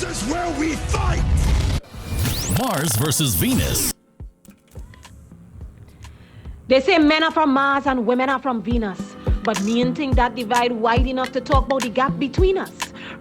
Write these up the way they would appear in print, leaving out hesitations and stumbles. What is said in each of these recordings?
is where we fight! Mars versus Venus. They say men are from Mars and women are from Venus. But me and think that divide wide enough to talk about the gap between us.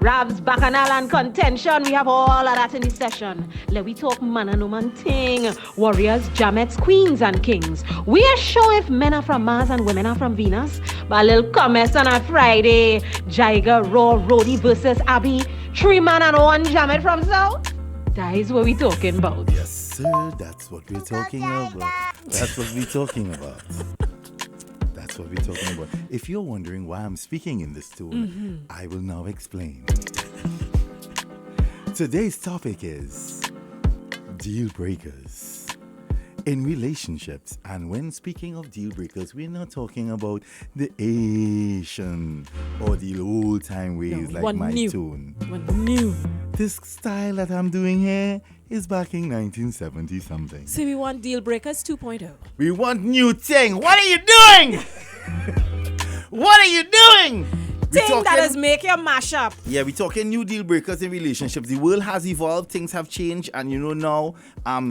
Rabs, bacchanal and contention, we have all of that in this session. Let we talk man and woman thing. Warriors, jamets, queens and kings. We are sure if men are from Mars and women are from Venus. But a little commerce on a Friday. Jaiga, Raw, Rody versus Abby. 3 man and 1 jamet from South. That is what we talking about. Yes, sir. That's what we're talking about. That's what we're talking about. That's what we're talking about. If you're wondering why I'm speaking in this tone, I will now explain. Today's topic is deal breakers in relationships. And when speaking of deal breakers, we're not talking about the Asian or the old time ways like my tune. One new. This style that I'm doing here is back in 1970 something. So we want deal breakers 2.0. We want new thing. What are you doing? What are you doing? Thing that is make your mash up. Yeah, we're talking new deal breakers in relationships. The world has evolved. Things have changed. And you know now,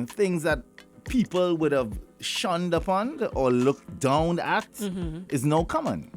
things that people would have shunned upon or looked down at is now common.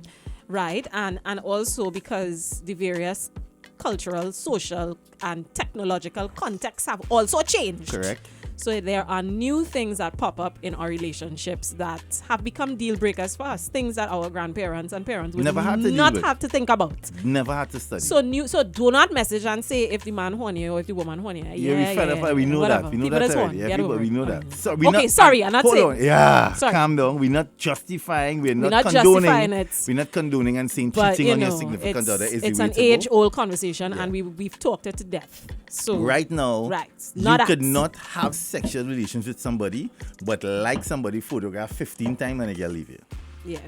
Right. And also because the various cultural, social, and technological contexts have also changed. Correct. So there are new things that pop up in our relationships that have become deal breakers for us. Things that our grandparents and parents would Never had to not deal with. have to think about. Never had to study. So do not message and say if the man horny or if the woman horny. Yeah, we fed up. We know whatever. that. We know People that that's already. horny. Get Everybody, over we it. know that. So Okay, sorry, I'm not hold saying. on. Yeah, Sorry. calm down. We're not justifying. We're not not condoning. justifying it. We're not condoning and saying But cheating you on your know, significant other is it's the way an to go. age-old conversation, and we've talked it to death. So Right now, right, you not could us. not have sexual relations with somebody, but like somebody photograph 15 times and a girl leave you. Yeah.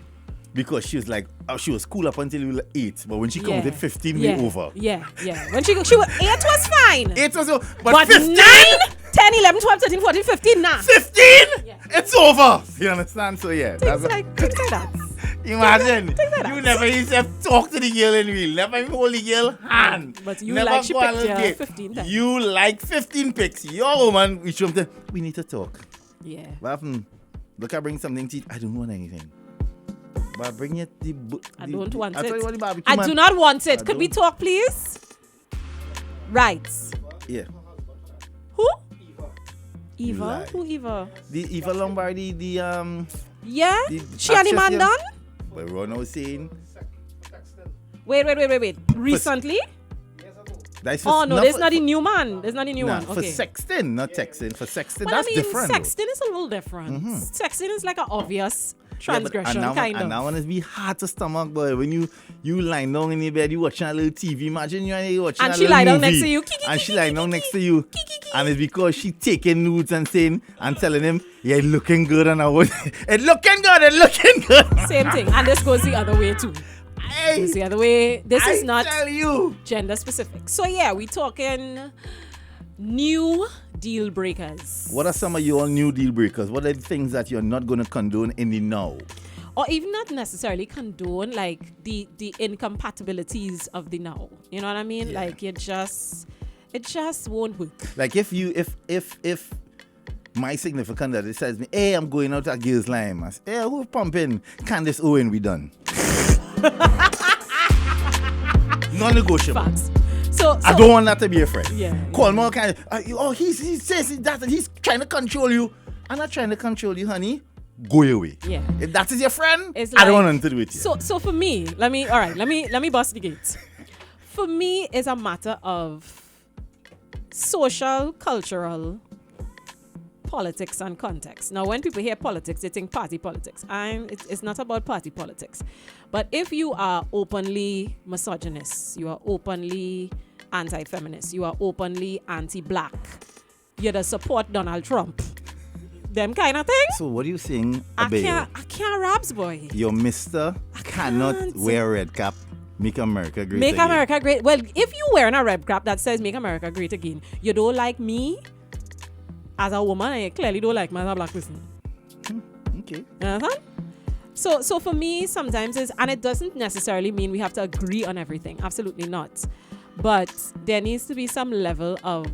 Because she was like, she was cool up until you were 8, but when she counted 15, yeah. we over. Yeah. When she was 8 was fine. 8 was over, But 15? 9, 10, 11, 12, 13, 14, 15, nah. 15? Yeah. It's over. You understand? So yeah. Things like that. Imagine, Things like you that. never yourself talk to the girl in real, never even hold the girl hand. But you never like she go on picked a you date. 15 times. You like 15 pics. Your woman, we need to talk. Yeah. What happened? Look, I bring something to eat. I don't want anything. But bring it I don't want I'll tell you what, it. the barbecue I man. do not want it. I Could we don't. talk, please? Right. Yeah. Who? You Eva? lie. Who Eva? The Eva Lombardi, Yeah? The She and the actress, man yeah. done? But Ron was saying Wait. Recently? that's for, Oh, no, there's for- not a new man. There's not a new nah, one. for Okay. sexting, not texting. For sexting, Well, that's I mean, different. though. sexting is a little different. Sexting is like an obvious Yeah, but- transgression, and kind and that of. one is be hard to stomach, boy. When you lying down in your bed, you watching a little TV. Imagine you watching And a she little lie down movie, next to you. and she lying down next to you, and it's because she taking nudes and saying and telling him, "Yeah, it looking good," and I was, it looking good. Same thing. And this goes the other way, too. Hey, It's the other way. This I is not tell you. gender specific. So, yeah, we talking new deal breakers. What are some of your new deal breakers? What are the things that you're not going to condone in the now? Or even not necessarily condone, like, the incompatibilities of the now. You know what I mean? Yeah. Like, it just won't work. Like if my significant other says me, "Hey, I'm going out at Girls Lime," I say, "Hey, who's pumping? Candice Owen, we done." Non-negotiable. Facts. So I don't want that to be a friend. Yeah. Call more kind of, he says that and he's trying to control you. I'm not trying to control you, honey. Go away. Yeah. If that is your friend, It's I don't like- want nothing to do with you. So for me, let me bust the gates. For me, it's a matter of social, cultural, politics, and context. Now, when people hear politics, they think party politics. It's not about party politics. But if you are openly misogynist, you are openly anti-feminist, you are openly anti-black, you're the support Donald Trump, them kind of thing. So what are you saying I about can't raps, boy. your mister cannot can't. wear a red cap, make America great Make again? America great. Well, if you wearing a red cap that says "Make America Great Again," you don't like me as a woman, and you clearly don't like me as a black person. Okay. You understand? So for me, sometimes and it doesn't necessarily mean we have to agree on everything. Absolutely not. But there needs to be some level of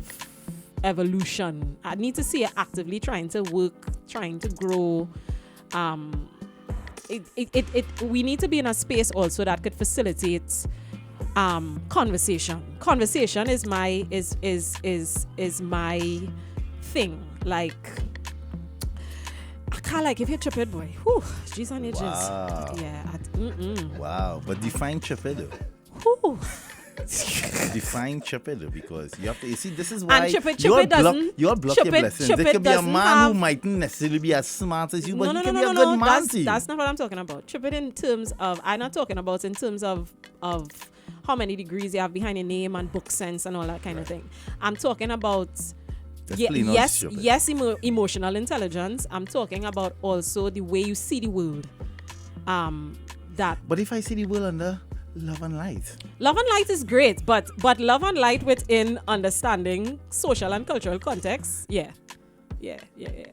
evolution. I need to see it actively trying to work, trying to grow. We need to be in a space also that could facilitate conversation. Conversation is my thing. Like, I can't, like, if you're tripping, boy, whew, jeez on edges. Wow. Yeah. Wow. But define tripped. Whew. Define tripped, because you have to. You see, this is why And tripped you all doesn't. your blessings. There Tripped could be a doesn't man who have- mightn't necessarily be as smart as you, but No, he can be a good man to you. That's not what I'm talking about. Tripped in terms of, I'm not talking about in terms of how many degrees you have behind your name and book sense and all that kind of thing. I'm talking about plain old stupid. Emotional intelligence. I'm talking about also the way you see the world. But if I see the world under love and light, Love and light is great, but love and light within understanding social and cultural context. Yeah.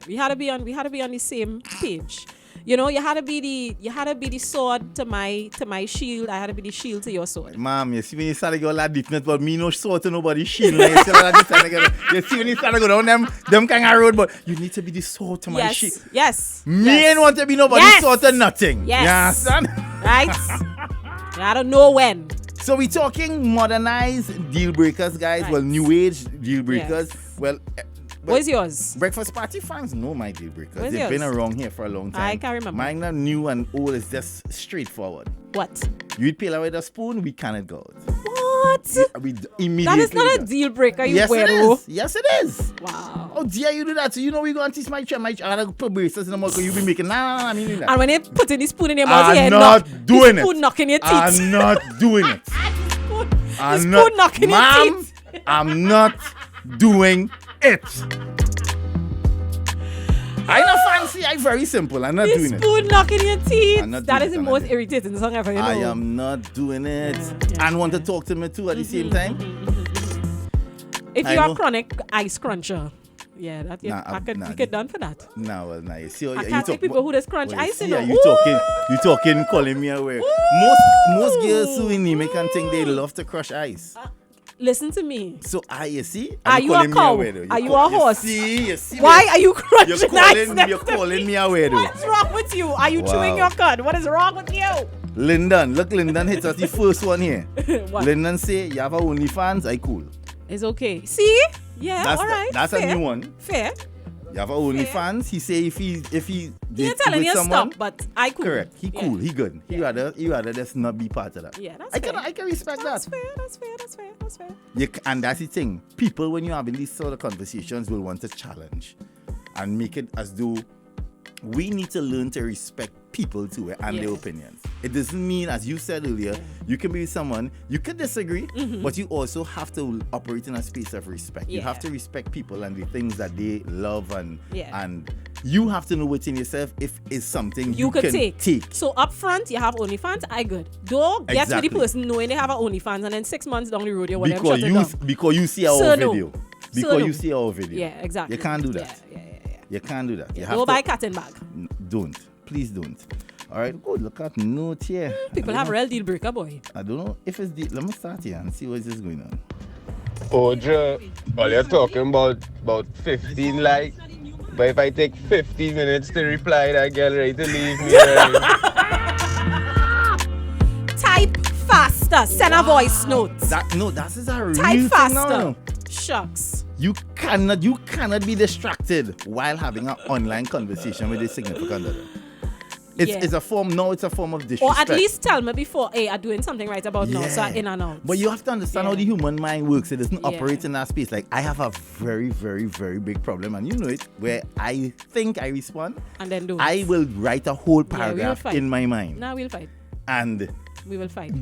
We had to be on the same page. You know, you had to be the sword to my shield. I had to be the shield to your sword. ma'am, you see when you start to go a lot different, but me no sword to nobody shield. Like, you see when you start to go down them kind of road, but you need to be the sword to my shield. Yes. Me ain't want to be nobody's sword to nothing. Yes. You understand? Right? I don't know when. So we talking modernized deal breakers, guys. Right. Well, new age deal breakers. Yes. Well, What's yours? breakfast party fans know my deal breakers. What's They've been yours? around here for a long time. I can't remember. Mine are new and old. It's just straightforward. What? You eat peel with a spoon, we cannot go out. What? We immediately. That is not a do. deal breaker, you Yes, it weirdo. is. Yes, it is. Wow. Oh, dear, you do that. So you know we're going to teach my child. I gotta put braces in the mouth because you be making. Nah, I mean do that. And when they put in the spoon in your mouth, I'm you not doing it. spoon knocking your teeth. I'm not doing it. The spoon knocking your Ma'am, teeth. I'm not doing it. I not fancy. I very simple. I'm not The doing it. spoon knocking your teeth. I'm not That doing is it, the I'm not most doing it. irritating song ever, you know. I am not doing it. Yeah, And want to talk to me too at the same time. If I you are know. chronic ice cruncher, yeah, that you get done for that. Nah, well, nah. You see, I can't take people who just crunch ice, you know. You talking, calling me away. Most girls who in Nime can think they love to crush ice. Listen to me. So you see, Are you a calling me cow? away, though. Are you a horse? You see, Why are you crunching ice? You're calling me away, though. What's wrong with you? Are you chewing Wow. your cud? What is wrong with you? Lyndon hits us the first one here. What? Lyndon say, you have a OnlyFans, I cool. It's okay. See? Yeah, That's all right. that's fair. a new one. Fair. You have a OnlyFans. He say if he He date ain't telling with you someone, stop, but I cool. correct. He Yeah. cool. He good. He rather just not be part of that. Yeah, that's I can fair. respect That's that. fair. That's fair. And that's the thing. People, when you're having these sort of conversations, will want to challenge and make it as though we need to learn to respect people too and their Yeah. opinions. It doesn't mean, as you said earlier, you can be with someone, you can disagree, but you also have to operate in a space of respect. You Yeah. have to respect people and the things that they love, and Yeah. and you have to know within yourself if it's something You could can take. So up front, you have OnlyFans. I good. Don't get Exactly. with the person knowing they have an OnlyFans, and then 6 months down the road, you want them because shut it you down. because you see our So no. video. So Because no. you see our video. Yeah, exactly. You can't do that. Yeah. You can't do that. You have Go to, buy cotton bag. Don't. Please don't. All right, good. Look at note here. People have real deal breaker, boy. I don't know if it's the. Let me start here and see what is going on. Oja, all you're talking about 15 like. But if I take 15 minutes to reply, that girl ready to leave me. Type faster. Send a voice note. That is a real Type thing faster. now. Shucks. You cannot be distracted while having an online conversation with a significant other. It's a form of disrespect. Or at least tell me before, hey, I'm doing something right about now, so I'm in and out. But you have to understand how the human mind works. It doesn't Yeah. operate in that space. Like, I have a very, very, very big problem, and you know it, where I think I respond, And then do I it. will write a whole we will paragraph fight. in my mind. Now we'll fight. And We will fight.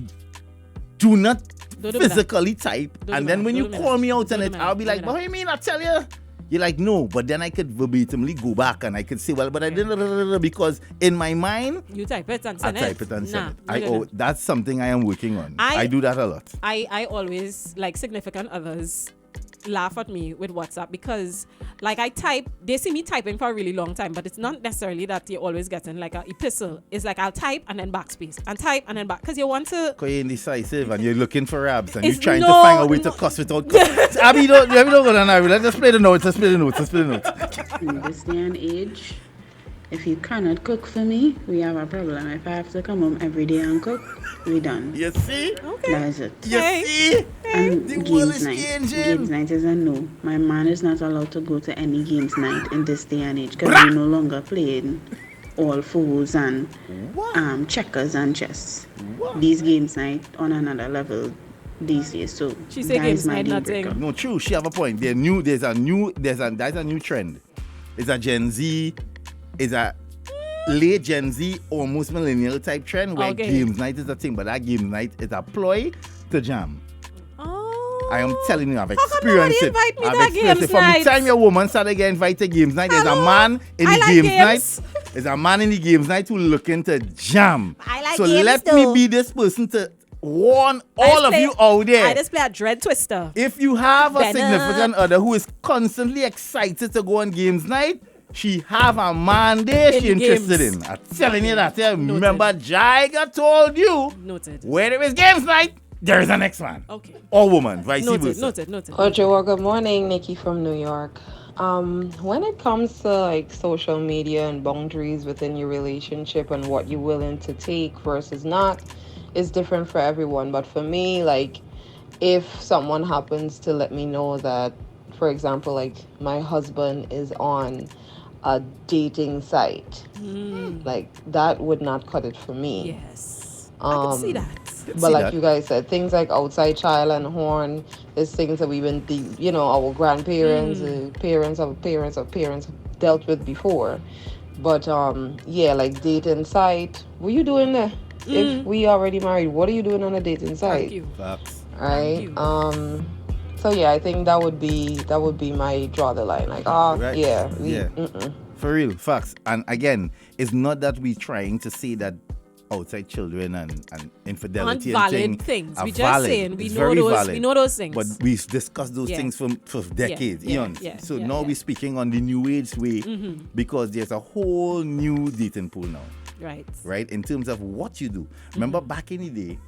do not Don't do that. physically type. Don't and do then that. when you Don't do call that. me out on Don't it, do I'll that. be Don't like, do what do you mean? I tell you. You're like, no, but then I could verbatimly go back and I could say, well, but I didn't, because in my mind, You type it and I send it. type it and send Nah, it. no, no. That's something I am working on. I- I do that a lot. I always, like significant others, laugh at me with WhatsApp because, like, I type, they see me typing for a really long time, but it's not necessarily that you're always getting like an epistle. It's like I'll type and then backspace and type and then back because you want to. Because you're indecisive and you're looking for abs and It's you're trying to no- find a way to cuss without cuss. Abby, don't go down there. Let's play the notes. Let's play the notes. In this day and age, if you cannot cook for me, we have a problem. If I have to come home every day and cook, we done. You see? Okay. That is it. You see? And The world games is night. changing. Games night is a no. My man is not allowed to go to any games night in this day and age because we're no longer playing all fools and checkers and chess. These games night on another level these days. So She say that games is my night, deal nothing. breaker. No, true. She have a point. There's a new trend. It's a Gen Z. It's a late Gen Z, almost millennial type trend where Okay. games night is a thing, but that game night is a ploy to jam. Oh. I am telling you, I've come experienced nobody it. invite me to I've that experienced it. games From night? the time your woman started getting invited to games night, there's a Hello? man in I the like games games. night. There's a man in the games night who looking to jam. I like so games let too. me be this person to warn I all just of play- you out there. I just play a dread twister. If you have a Bennett. significant other who is constantly excited to go on games night, she have a man there In she interested games. in. I'm telling you that. Remember, Jaiga told you, Noted. where there is games night, there is a next man. Okay. Or woman, vice Noted. versa. Noted. Well, good morning, Nikki from New York. When it comes to like social media and boundaries within your relationship and what you're willing to take versus not, is different for everyone. But for me, like, if someone happens to let me know that, for example, like my husband is on a dating site, like that would not cut it for me. Yes. I can see that. But See like that. you guys said, things like outside child and horn is things that we've been, our grandparents, parents of parents of parents dealt with before. But like dating site, what are you doing there? If we already married, what are you doing on a dating site? Thank you. Facts. Right? you. So yeah, I think that would be my draw the line. Like, Right. yeah. For real, facts. And again, it's not that we're trying to say that outside children and infidelity Aren't and valid things. are We just valid. saying we It's know very those. valid. We know those things. But we've discussed those Yeah. things for decades, eons. So now yeah. we're speaking on the new age way because there's a whole new dating pool now, right? In terms of what you do. Remember back in the day,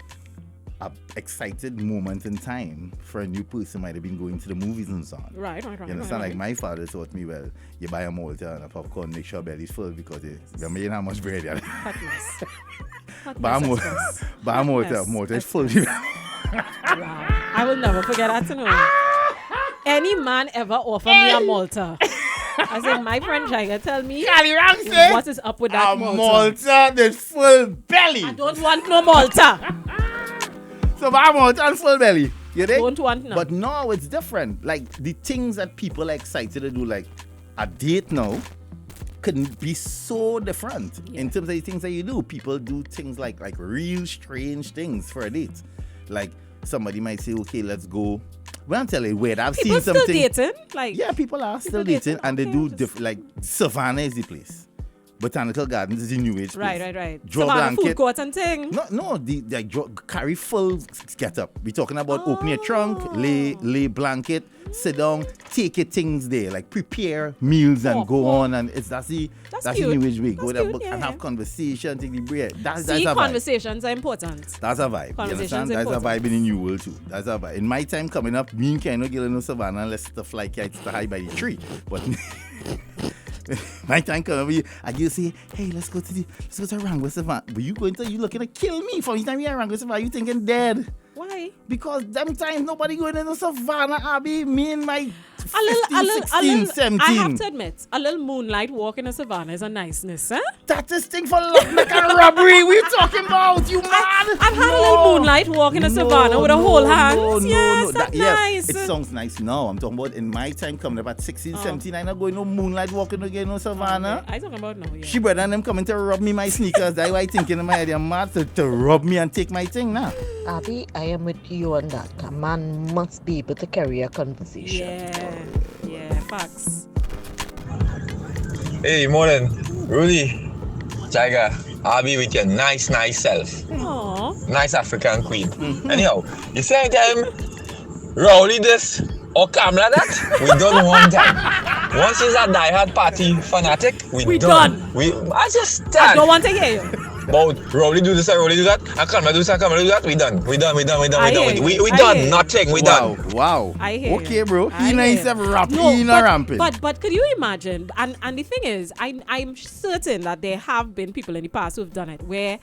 a excited moment in time for a new person might have been going to the movies and so on. Right. You understand? right. Like my father taught me, well, you buy a Malta and a popcorn, make sure belly's full because you made how much bread you have. Fatness. Buy a Malta, Fatness. buy a Malta, Yes, Malta is yes, full. Wow. I will never forget that to know. Any man ever offer me a Malta? I said, my friend Jaiga, tell me what is up with that A Malta. Malta that's full belly. I don't want no Malta. So buy a Malta and full belly. You dig? Don't want none. But now it's different. Like the things that people are excited to do, like a date now, can be so different in terms of the things that you do. People do things like real strange things for a date. Like somebody might say, okay, let's go. Well, I'm telling you, wait, I've People seen still something. dating? Like, Yeah, people are still dating, dating and they okay, do just- different. Like Savannah is the place. Botanical Gardens is the new age place. right. Draw Savannah blanket. food court and thing. No, carry full get up. We're talking about open your trunk, lay blanket, sit down, take your things there, like prepare meals and go on, and that's the cute. new age way. Go That's there cute, and yeah. have conversation, take the bread. That's See, a vibe. conversations are important. That's a vibe. You Conversation's understand? That's a important. vibe in the new world too. That's a vibe. In my time coming up, me and Keno get no Savannah unless the fly kites to high by the tree. But my time coming up, I just say, hey, let's go to Rango Savannah. But you looking to kill me from the time you're Rango Savannah, you thinking dead. Why? Because them times nobody going into Savannah, Abby. Me and my 16, 17. I have to admit, a little moonlight walk in a savannah is a niceness, huh? That is thing for like a robbery. We talking about you, man. I've had a little moonlight walk in a savannah with a whole hand. Yes, that's nice. It sounds nice now. I'm talking about in my time coming up at 16, 17. I'm not going no moonlight walking again, no savannah. I talking about now, yeah. She brother and them coming to rob me my sneakers. That's why I thinking in my head, I'm mad to rob me and take my thing now. Abby, I am with you on that. A man must be able to carry a conversation. Yeah, facts. Hey, morning. Rudy. Jaiga. I'll be with your nice self. Aww. Nice African queen. Anyhow, you say them Rowley this or calm like that, we done one time. Once he's a diehard party fanatic, we done. I just I don't want to hear you. But Rowley do this and Rowley do that, and Kalma do this and Kalma do that, we done. We done. We done. Nothing, we done. Wow. I hear okay, you. bro. He nice have rap. No, He not ramping. but could you imagine? And the thing is, I'm certain that there have been people in the past who've done it, where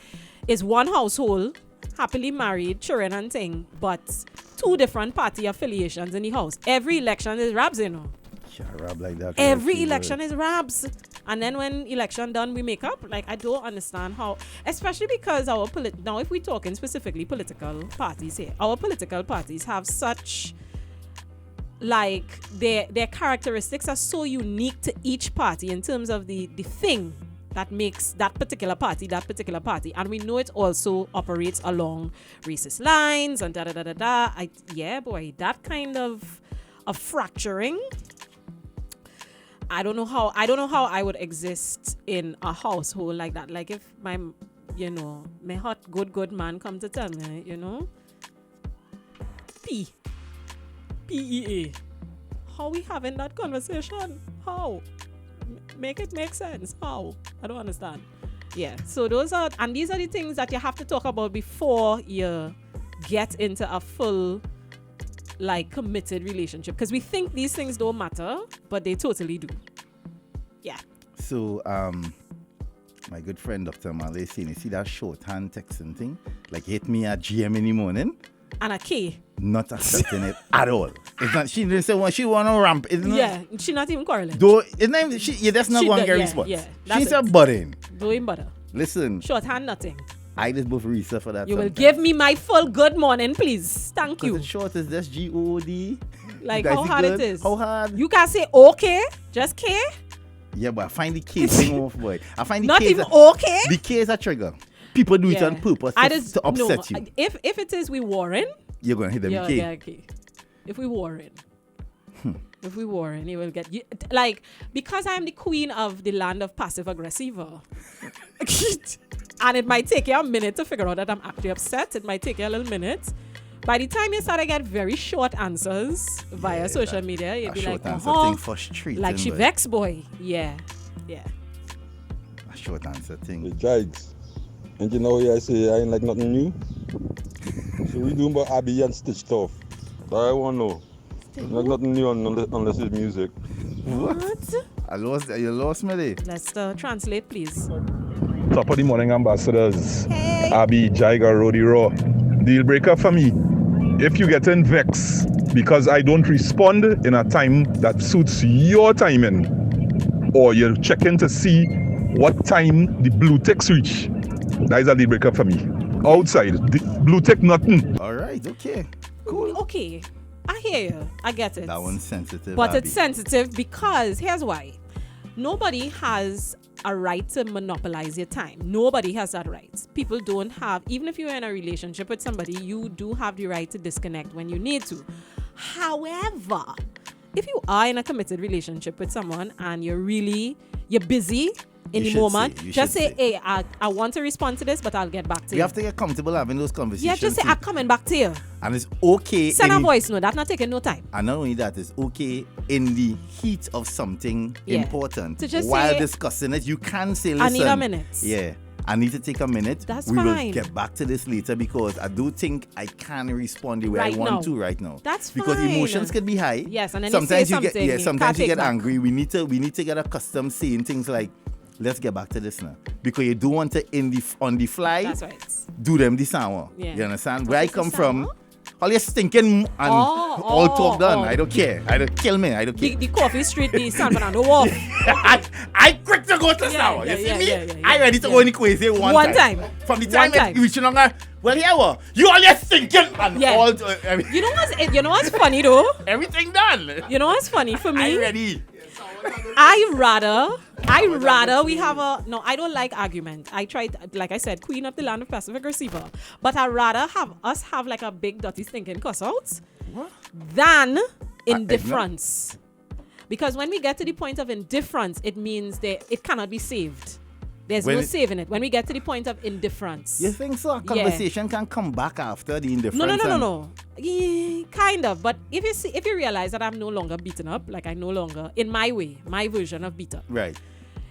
it's one household, happily married, children and thing, but 2 different party affiliations in the house. Every election is rabs, you know. Yeah, rap like that. Every election is rabs. And then when election done, we make up. Like, I don't understand how, especially because our now if we're talking specifically political parties here, our political parties have such, like, their characteristics are so unique to each party in terms of the thing that makes that particular party. And we know it also operates along racist lines and da-da-da-da-da. That kind of fracturing, I don't know how I would exist in a household like that. Like if my hot good man come to tell me, PEA. How we having that conversation? How? Make it make sense. How? I don't understand. Yeah. So these are the things that you have to talk about before you get into a full, like, committed relationship, because we think these things don't matter, but they totally do. Yeah. So my good friend Dr. Malay saying, you see that shorthand texting thing, like hit me at GM in the morning, and a K, not accepting it at all. It's not. She didn't say what she want to ramp. Yeah, she not even quarreling. Though it's not. That's not one girl response. Yeah, she's a budding. Doing butter. Listen. Shorthand nothing. I just both research for that. You will give me my full good morning, please. Thank you. The short is just GOD. Like how hard it is. How hard? You can say okay, just K. Yeah, but I find the K thing off, boy. I find the not K even okay. The K is a trigger. People do it on purpose to upset you. If it is we warring, you're gonna hit them with K. Yeah, okay. If we warring. If we warring, you will get like, because I am the queen of the land of passive aggressive. And it might take you a minute to figure out that I'm actually upset. It might take you a little minute. By the time you start to get very short answers via social media, you'll be like, like she vex boy. Yeah. A short answer thing. The Jaigs. And you know I say I ain't like nothing new. So we doing about Abby and Stitched Off. That I want to know. Like nothing new unless it's music. What? You lost me there. Let's translate, please. Top of the morning, ambassadors. Hey. Abby, Jaiga, Rody Raw. Deal breaker for me. If you get in vex because I don't respond in a time that suits your timing, or you're checking to see what time the blue ticks reach, that is a deal breaker for me. Outside, the blue tick nothing. All right, okay. Cool. Okay. I hear you. I get it. That one's sensitive. But Abby. it's sensitive because here's why. Nobody has a right to monopolize your time. Nobody has that right. People don't have, even if you're in a relationship with somebody, you do have the right to disconnect when you need to. However, if you are in a committed relationship with someone and you're busy in the moment, just say, hey, I want to respond to this, but I'll get back to you. You have to get comfortable having those conversations. Yeah, just say, I'm coming back to you. And it's okay. Send a voice note. That's not taking no time. And not only that, it's okay in the heat of something important. To just while say, discussing it, you can say, listen. I need a minute. Yeah. I need to take a minute. That's we fine. will get back to this later because I do think I can respond the way I want to right now. That's because fine. Emotions can be high. Yes, and then sometimes you say sometimes you get angry. We need to get accustomed saying things like, let's get back to this now. Because you don't want to on the fly. That's right. Do them this hour. Yeah. You understand? Where I come from, all your stinking and all talk done. I don't care. I don't kill me. I don't care. The coffee street, the San Fernando Wharf. I quick to go to the shower. You see me? I ready to go in the crazy one time. From the time you reach longer, well, yeah, you all your stinking and all. You know what's funny though? Everything done. You know what's funny for me? I ready. I rather we have I don't like argument. I tried, like I said, queen of the land of passive aggressive, but I rather have like a big dirty stinking cuss out than indifference. Because when we get to the point of indifference, it means that it cannot be saved. There's When no it- saving it. When we get to the point of indifference. You think so? A conversation can come back after the indifference? No. Yeah, kind of. But if you realize that I'm no longer beaten up, like I no longer, in my way, my version of beat up. Right.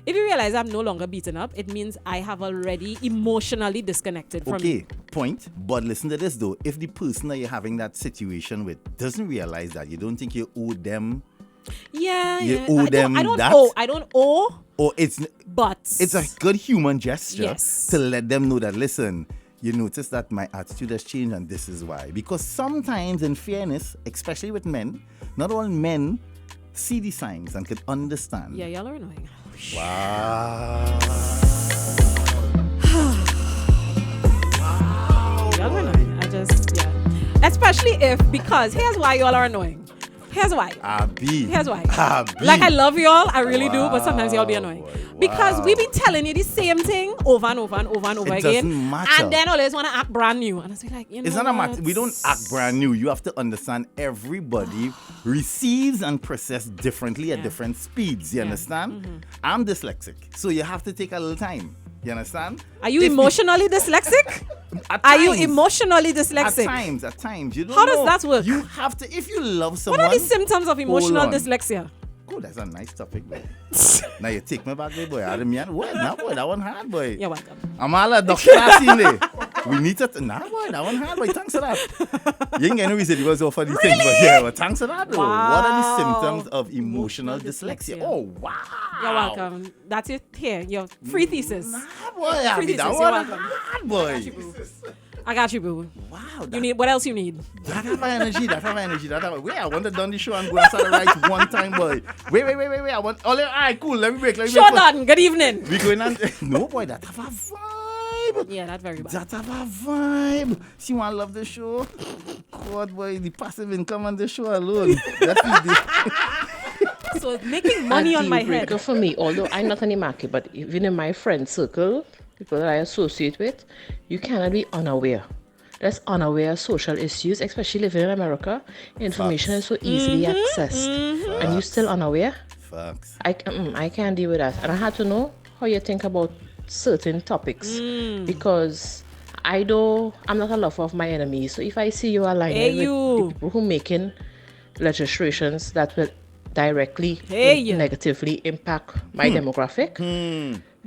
If you realize I'm no longer beaten up, it means I have already emotionally disconnected from Okay, point. But listen to this though. If the person that you're having that situation with doesn't realize that, you don't think you owe them, Yeah, you yeah. owe them I don't that? owe. I don't owe. Or it's But a good human gesture Yes. to let them know that, listen, you notice that my attitude has changed and this is why. Because sometimes, in fairness, especially with men, not all men see the signs and can understand. Yeah, y'all are annoying. Wow. Y'all are annoying. Especially because here's why y'all are annoying. Here's why. Here's why. Like, I love y'all, I really do, but sometimes y'all be annoying. Because we be telling you the same thing over and over and over and over It again. doesn't matter. And then always want to act brand new. And I say, like, you know, It's not a matter. We don't act brand new. You have to understand everybody receives and processes differently at different speeds. You understand? Mm-hmm. I'm dyslexic, so you have to take a little time. You understand? Are you emotionally dyslexic? At Are you times. emotional dyslexic? At times. You don't How know. does that work? You have to, if you love What someone. are the symptoms of emotional hold on. dyslexia? Oh, that's a nice topic, boy. Now you take me back there, boy. I didn't mean, boy, that one hard, boy. You're welcome. I'm all a doctor in there. We need to, boy, that one hard, boy. Thanks for that. You ain't getting no reason it was for these things, but yeah, but thanks for that, though. Wow. What are the symptoms of emotional dyslexia? Oh, wow. You're welcome. That's it here. Your free thesis. Boy, I Free mean, that thesis. You're one welcome. hard, boy. I got you, boo. Wow. You need what else you need? That have my energy. Wait, I want to done the show and go outside the right one time, boy. Wait. I want. All right, cool. Let me break. Sure done. Good evening. We going on. No, boy, that have a vibe. Yeah, that's very bad. That have a vibe. See, I love the show. God, boy, the passive income on the show alone. That's the So making money on my head. Dealbreaker for me, although I'm not in the market, but even in my friend circle, people that I associate with, you cannot be unaware. There's unaware social issues, especially living in America. Information is so easily accessed, and you still unaware. Facts. I can't deal with that, and I had to know how you think about certain topics because I'm not a lover of my enemies. So if I see you aligning with the people who making legislations that will directly negatively impact my demographic,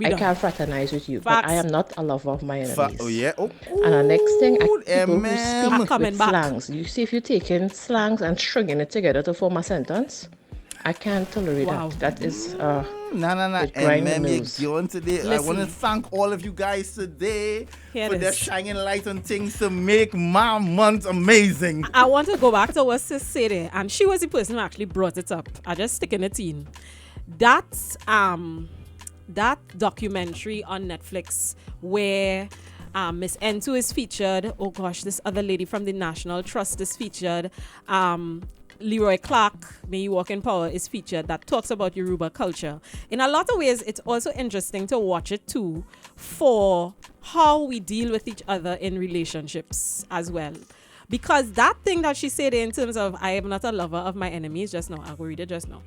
I can't fraternize with you. But I am not a lover of my enemies. Oh yeah. Oh, and the next thing, people who MM. speak with slangs. You see, if you're taking slangs and stringing it together to form a sentence, I can't tolerate that. That is No. it grind the MM, nerves. you're on today. I want to thank all of you guys today for their shining light on things to make my month amazing. I want to go back to what sis said there, and she was the person who actually brought it up. I just stick in it in. That documentary on Netflix where Miss N2 is featured. Oh gosh, this other lady from the National Trust is featured. Leroy Clark, May You Walk in Power, is featured, that talks about Yoruba culture. In a lot of ways, it's also interesting to watch it too for how we deal with each other in relationships as well. Because that thing that she said in terms of I am not a lover of my enemies, just now, I'll read it just now.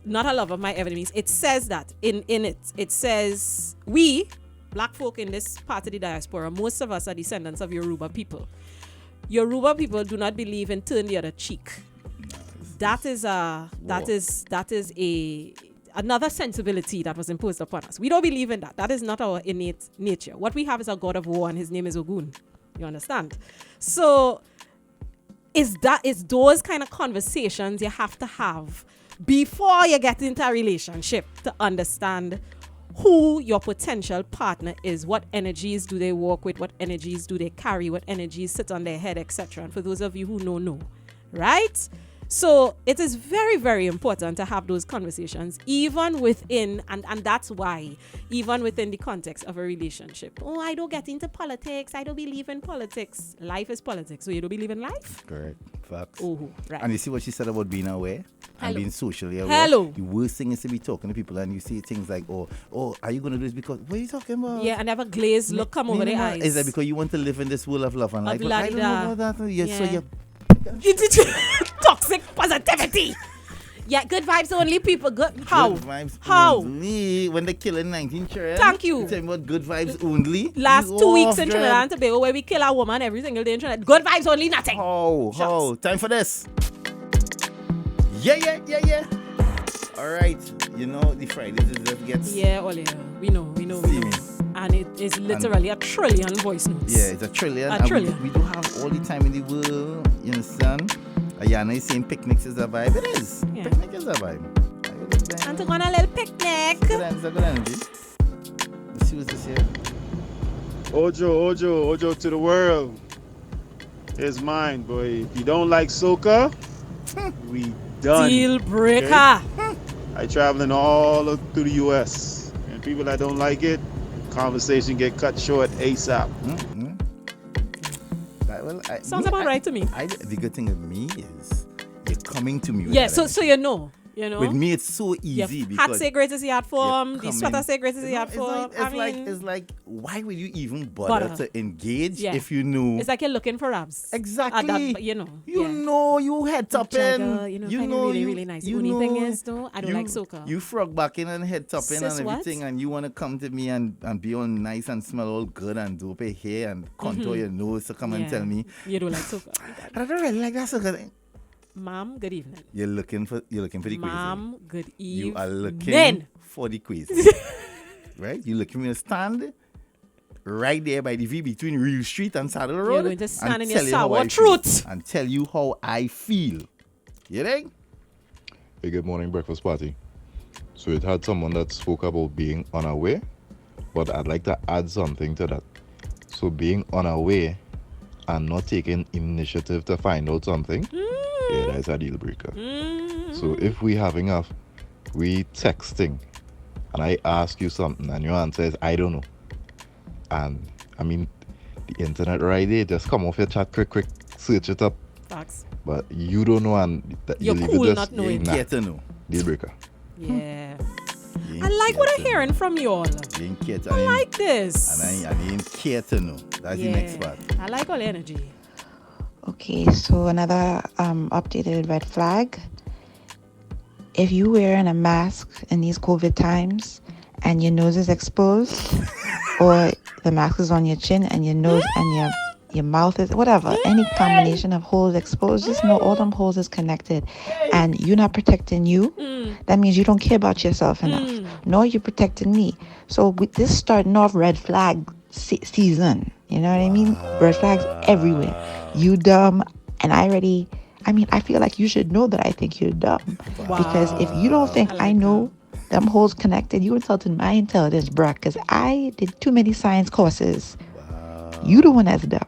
Not a lover of my enemies. It says that in it. It says we, black folk in this part of the diaspora, most of us are descendants of Yoruba people. Yoruba people do not believe in turn the other cheek. That is another sensibility that was imposed upon us. We don't believe in that. That is not our innate nature. What we have is a god of war, and his name is Ogun. You understand? So it's those kind of conversations you have to have before you get into a relationship to understand who your potential partner is, what energies do they walk with, what energies do they carry, what energies sit on their head, etc. And for those of you who know, right? So it is very, very important to have those conversations, even within, and that's why, even within the context of a relationship. Oh, I don't get into politics. I don't believe in politics. Life is politics. So you don't believe in life? Correct. Facts. Oh, right. And you see what she said about being aware and being socially aware? Hello. The worst thing is to be talking to people and you say things like, oh, are you going to do this because, what are you talking about? Yeah, and have a glazed look come over their eyes. Is that because you want to live in this world of love and life? But I don't know about that. Yeah. So toxic positivity. Yeah, good vibes only, people. How? Good vibes How? only. When they kill in 19 children. Thank you. You talking about good vibes only? Last You 2 weeks off, in Dred. Trinidad and Tobago where we kill a woman every single day in Trinidad. Good vibes only, nothing. How? Time for this. Yeah. All right. You know, the Fridays is just gets... Yeah, Olia. We know. Steamy. And it is literally a trillion voice notes. Yeah, it's a trillion. A and trillion. We don't have all the time in the world. You understand? Ayana is saying picnics is a vibe. It is. Yeah. Picnic is a vibe. And to go on a little picnic. It's a good energy. Let's see what's this here. Ojo to the world. It's mine, boy. If you don't like soca, we done. Deal breaker. Okay? I traveling all through the U.S. And people that don't like it, conversation get cut short ASAP. Sounds about right to me. The good thing with me is you're coming to me with Yeah, that so you know. With me, it's so easy because hat say great as the art form, the sweater say great as the art form. It's like, why would you even bother to engage if you knew? It's like you're looking for abs. Exactly. You know. You head topping. Jaiga, you know, really, really nice. The only thing is, though, I don't like soca. You frog backing and head topping and everything, and you want to come to me and be all nice and smell all good and dope hair and contour your nose to come and tell me you don't like soca. I don't really like that soca thing. Ma'am, good evening. You're looking for the quiz. Ma'am, good evening. You are looking for the quiz. Right? You're looking for a stand right there by the V between Real Street and Saddle Road. You're going to stand in your sour truth and tell you how I feel. You think? Hey, good morning, breakfast party. So it had someone that spoke about being unaware, but I'd like to add something to that. So being unaware and not taking initiative to find out something, yeah, that's a deal breaker. So if we texting and I ask you something and your answer is I don't know, and I mean the internet right there, just come off your chat quick, search it up. Facts. But you don't know and you're you cool leave it not knowing. You ain't care to know. Deal breaker. Yeah. I like what I'm hearing from y'all. You ain't care to I like this. And I ain't care to know. That's the next part. I like all the energy. Okay, so another updated red flag. If you wearing a mask in these COVID times and your nose is exposed, or the mask is on your chin and your nose and your mouth is whatever, any combination of holes exposed, just know all them holes is connected, and you're not protecting you. That means you don't care about yourself enough. Nor you protecting me. So with this starting off red flag season, you know what I mean? Red flags everywhere. You dumb, and I feel like you should know that I think you're dumb. Because if you don't think I know them holes connected, you insulted my intelligence, bruh, because I did too many science courses. You the one that's dumb.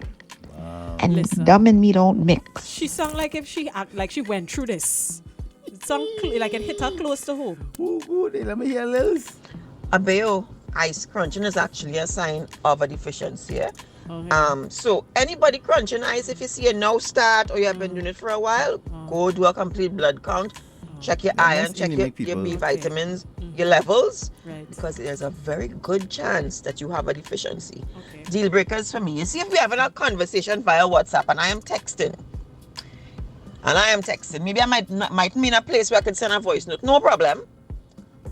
And Listen. dumb and me don't mix. She sound like if she act like she went through this. It sound like it hit her close to home. Let me hear Liz. Abeo, ice crunching is actually a sign of a deficiency. Yeah? Okay. So anybody crunching ice, if you see a now start or you have been doing it for a while, go do a complete blood count, check your iron, check your B vitamins, your levels, because there's a very good chance that you have a deficiency. Deal breakers for me. You see, if we're having a conversation via WhatsApp and I am texting, maybe I might be in a place where I could send a voice note, no problem.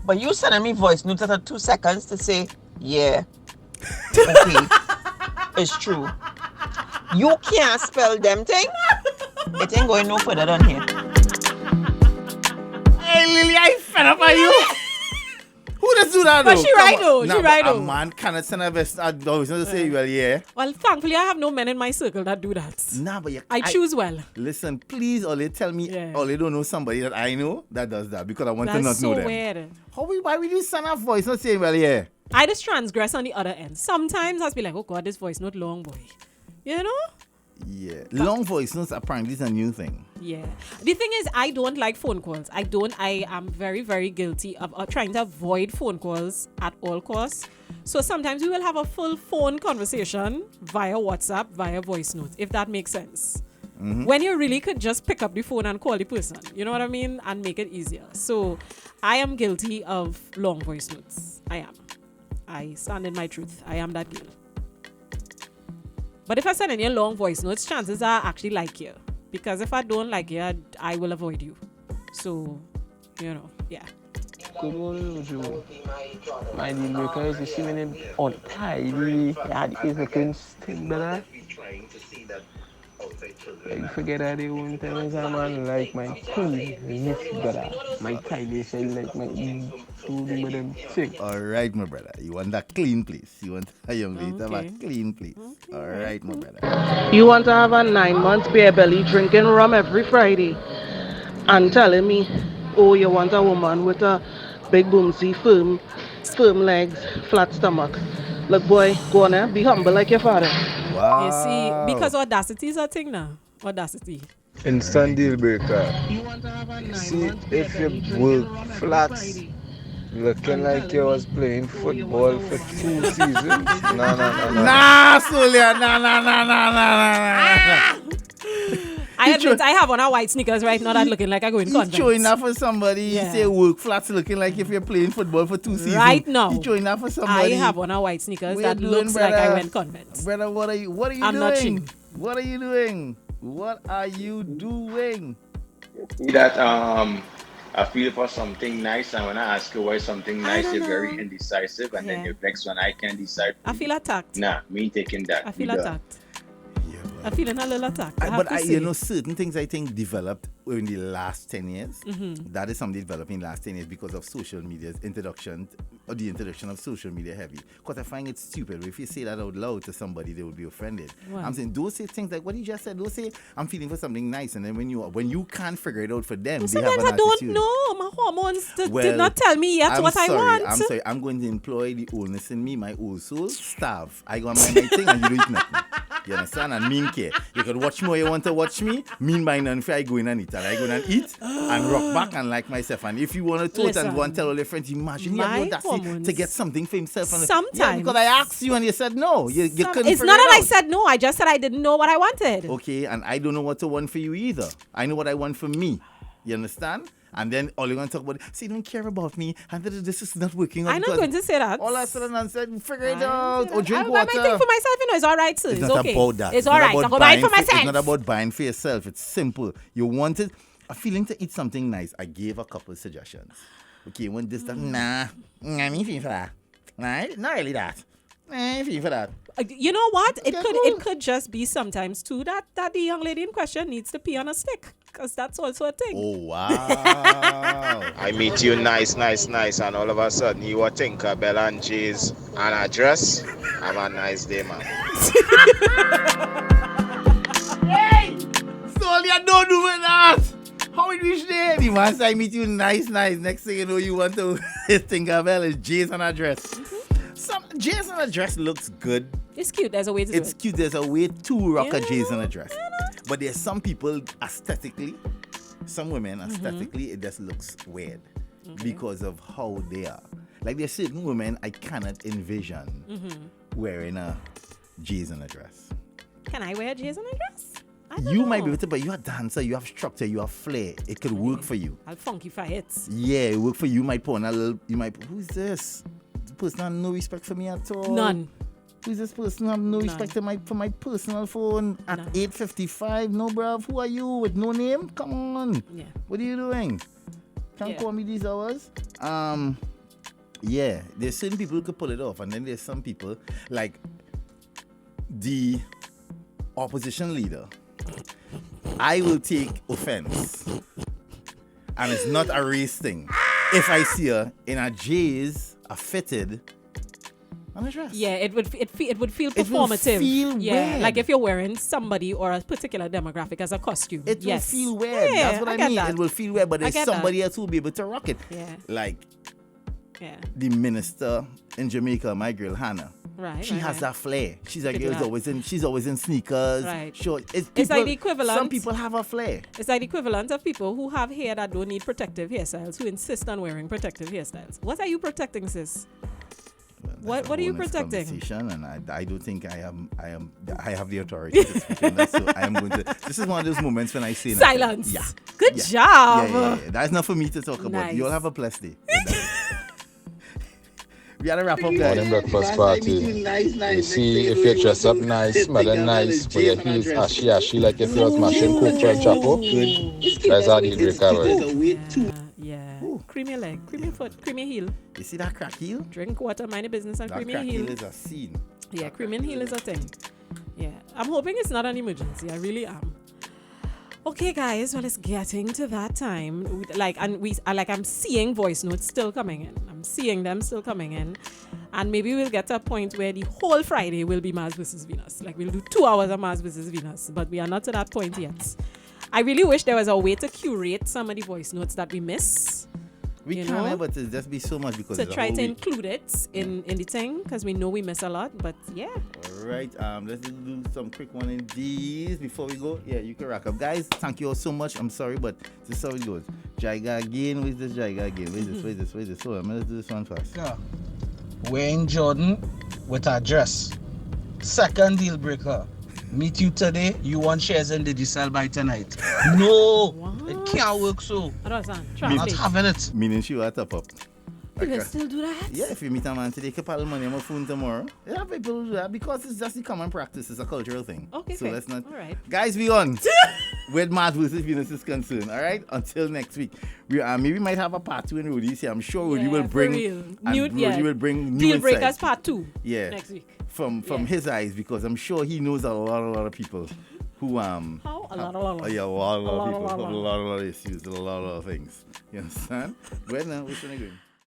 But you sending me voice notes after 2 seconds to say, yeah, okay, it's true. You can't spell them thing. It ain't going no further than here. Hey, Lily, I fed up on you. Who does do that, though? But she right, though. A man cannot send a voice note to say, well, yeah. Well, thankfully, I have no men in my circle that do that. Nah, but I choose well. Listen, please, Ollie, tell me, Ollie don't know somebody that I know that does that, because I want to not know them. Weird. Why would you send a voice note saying, well, yeah? I just transgress on the other end. Sometimes I'll be like, oh God, this voice note long, boy. You know? Yeah. Long voice notes apparently is a new thing. Yeah. The thing is, I don't like phone calls. I am very, very guilty of trying to avoid phone calls at all costs. So sometimes we will have a full phone conversation via WhatsApp, via voice note, if that makes sense. When you really could just pick up the phone and call the person, you know what I mean? And make it easier. So I am guilty of long voice notes. I am. I stand in my truth. I am that girl. But if I send in your long voice notes, chances are I actually like you. Because if I don't like you, I will avoid you. So You know, yeah. Good morning, Joe. My deal breaker is you see when I'm untidy, yeah, the face looking stink better. Like, forget that they won't tell me some man like my cleanness better. My tidy shell like my do with them thing. All right, my brother. You want that clean place. You want a young lady to have a clean place. All right, my brother. You want to have a 9-month beer belly drinking rum every Friday and telling me, oh, you want a woman with a big boomsy, firm legs, flat stomach. Look, boy, go on there, be humble like your father. Wow. You see, because audacity is a thing now. Audacity. Instant deal breaker. See, if you work flats, looking like you was playing football for 2 seasons. No. Nah, Solia. Nah. I admit I have on our white sneakers right now that looking like I'm going convent. You showing that for somebody. You say work flats looking like if you're playing football for 2 seasons. Right now. You showing that for somebody. I have on our white sneakers that looks like I went convent. Brother, what are you doing? Not cheap. What are you doing? What are you doing? See that I feel for something nice, and when I ask you why something nice, you're very indecisive, and then you're vexed when I can't decide. I feel attacked. Nah, me taking that. I feel attacked. I'm feeling a little attacked. Certain things I think developed in the last 10 years. Mm-hmm. That is something developed in the last 10 years because of social media's introduction, or the introduction of social media heavy. Because I find it stupid. If you say that out loud to somebody, they will be offended. Wow. I'm saying, don't say things like what you just said. Don't say, I'm feeling for something nice. And then when you can't figure it out for them, they have an I don't attitude. know. My hormones did not tell me yet what I want. I'm sorry. I'm going to employ the oldness in me, my old soul. Starve. I go on my thing and you don't eat nothing. You understand? And mean care. You could watch me or you want to watch me. Mean by none fair, I go in and eat. And I go in and eat and rock back and like myself. And if you want to toast and go and tell all your friends, imagine you have the audacity to get something for himself. Sometimes. Yeah, because I asked you and you said no. You couldn't It's not that I said no. I just said I didn't know what I wanted. Okay, and I don't know what to want for you either. I know what I want for me. You understand? And then all you're going to talk about, see, you don't care about me, and this is not working out. I'm not going to say that. All I said and said, figure it out, or drink I water. buy my thing for myself, it's all right, too. It's It's not okay. about that. It's all right. I'm going to buy it for myself. It's not about buying for yourself. It's simple. You wanted a feeling to eat something nice. I gave a couple of suggestions. Okay, when this, that, nah, me feel for that. Nah, not really that. Nah, feel for that. You know what? It could just be sometimes too that the young lady in question needs to pee on a stick, because that's also a thing. Oh wow! I meet you nice, and all of a sudden you are Tinkerbell and Jay's and a dress. Have a nice day, man. Hey! Solia, don't do that! How it reach there? The man say I meet you nice. Next thing you know, you want to Tinkerbell is Jay's and a dress. Jay's and a dress looks good. It's cute. There's a way to do it. It's cute. There's a way to rock a Jay's and a dress. But there's some people aesthetically, some women aesthetically, it just looks weird because of how they are. Like there's certain women I cannot envision wearing a Jay's and a dress. Can I wear Jay's and a dress? You might be able to, but you're a dancer, you have structure, you have flair. It could work for you. I'll funkify it. Yeah, it work for you. You might put on a little, who's this? This person have no respect for me at all. None. Who's this person have no respect for my personal phone at 8:55? No, bruv. Who are you with no name? Come on. Yeah. What are you doing? Can't call me these hours. Yeah. There's certain people who could pull it off, and then there's some people like the opposition leader. I will take offense, and it's not a race thing. If I see her in a J's, a fitted. Yeah, it would feel performative. It will feel weird. Like if you're wearing somebody or a particular demographic as a costume. It will feel weird. Yeah, that's what I mean. that. It will feel weird, but there's somebody else who will be able to rock it. Yeah. Like the minister in Jamaica, my girl Hannah. Right. She has that flair. She's a girl she's always in sneakers. Right. Short. It's like the equivalent. Some people have a flair. It's like the equivalent of people who have hair that don't need protective hairstyles, who insist on wearing protective hairstyles. What are you protecting, sis? Well, what are you protecting? And I don't think I have the authority to speak on that. So I am going to. This is one of those moments when I say silence. Yeah. Good job. Yeah. That's not for me to talk about. Nice. You'll have a blessed day. We gotta wrap up, guys. Morning breakfast party. You see, if you dress up nice, smell nice, but your heels ashy like if you was mashing coke for a chapo, that's how the break away. Yeah. Cream your leg, cream your foot, cream your heel. You see that crack heel? Drink water, mind your business, and That cream your crack heel. heel is a scene. Yeah, cream and heel is a thing. Yeah. I'm hoping it's not an emergency. I really am. Okay, guys. Well, it's getting to that time. I'm seeing voice notes still coming in. I'm seeing them still coming in. And maybe we'll get to a point where the whole Friday will be Mars versus Venus. Like, we'll do 2 hours of Mars versus Venus. But we are not to that point yet. I really wish there was a way to curate some of the voice notes that we miss. We can, but it'll just be so much because to it's a try whole to week. include it in the thing, because we know we miss a lot. But yeah. All right. Let's do some quick one in these before we go. Yeah, you can rack up, guys. Thank you all so much. I'm sorry, but this is how it goes. Jaiga again. Where's this Jaiga again? Where's this? Hold on, let's do this one first. Yeah. Wayne Jordan with a dress. Second deal breaker. Meet you today. You want shares in Digicel by tonight. No, it can't work so. I don't understand. I'm not having it. Meaning she will top up. People still do that? Yeah, if you meet a man today, keep all the money on my phone tomorrow. Yeah, people do that because it's just the common practice. It's a cultural thing. Okay, so fair. let's not. All right. Guys, we on. Where Mars versus Venus is concerned. All right. Until next week, we maybe might have a part 2 in Rudy's here. I'm sure Rudy will bring. Rudy will bring new Dealbreakers insights. part 2. Yeah. Next week. From his eyes, because I'm sure he knows a lot of people who How? A lot. Yeah, a lot of people, a lot of issues, a lot of things. You understand? Well, now, which one are you going?